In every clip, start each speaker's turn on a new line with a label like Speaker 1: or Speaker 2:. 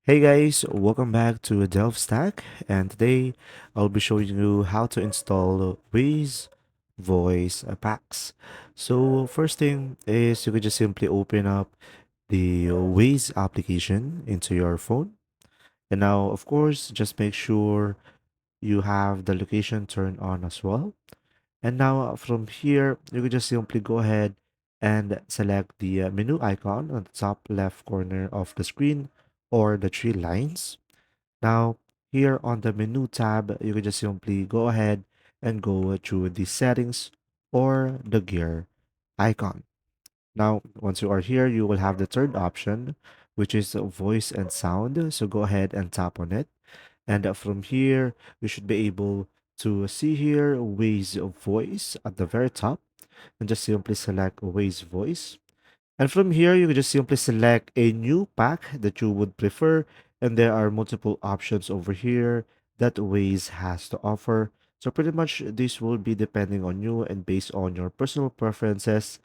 Speaker 1: Hey guys, welcome back to DelftStack, and today I'll be showing you how to install Waze voice packs. So first thing is you could just simply open up the Waze application into your phone. And now, of course, just make sure you have the location turned on as well. And now from here, you could just simply go ahead and select the menu icon on the top left corner of the screen or the three lines. Now, here on the menu tab, you can just simply go ahead and go through the settings or the gear icon. Now, once you are here, you will have the third option, which is voice and sound. So go ahead and tap on it. And from here, you should be able to see here Waze voice at the very top and just simply select Waze voice. And from here, you can just simply select a new pack that you would prefer. And there are multiple options over here that Waze has to offer. So pretty much this will be depending on you and based on your personal preferences.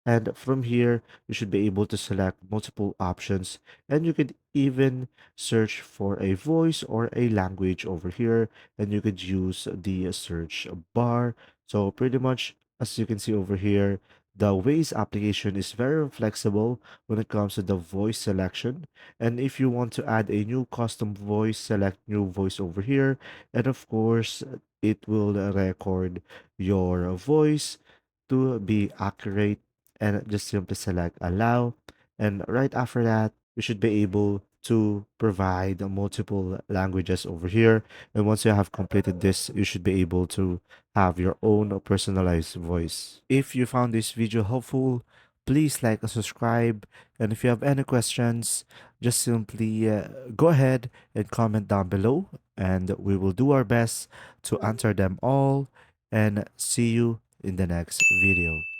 Speaker 1: And from here, you should be able to select multiple options, and you could even search for a voice or a language over here, and you could use the search bar. So pretty much, as you can see over here, the Waze application is very flexible when it comes to the voice selection. And if you want to add a new custom voice, select new voice over here. And of course, it will record your voice to be accurate, and just simply select allow. And right after that, you should be able to provide multiple languages over here. And once you have completed this, you should be able to have your own personalized voice. If you found this video helpful, please like and subscribe. And if you have any questions, just simply go ahead and comment down below, and we will do our best to answer them all. And see you in the next video.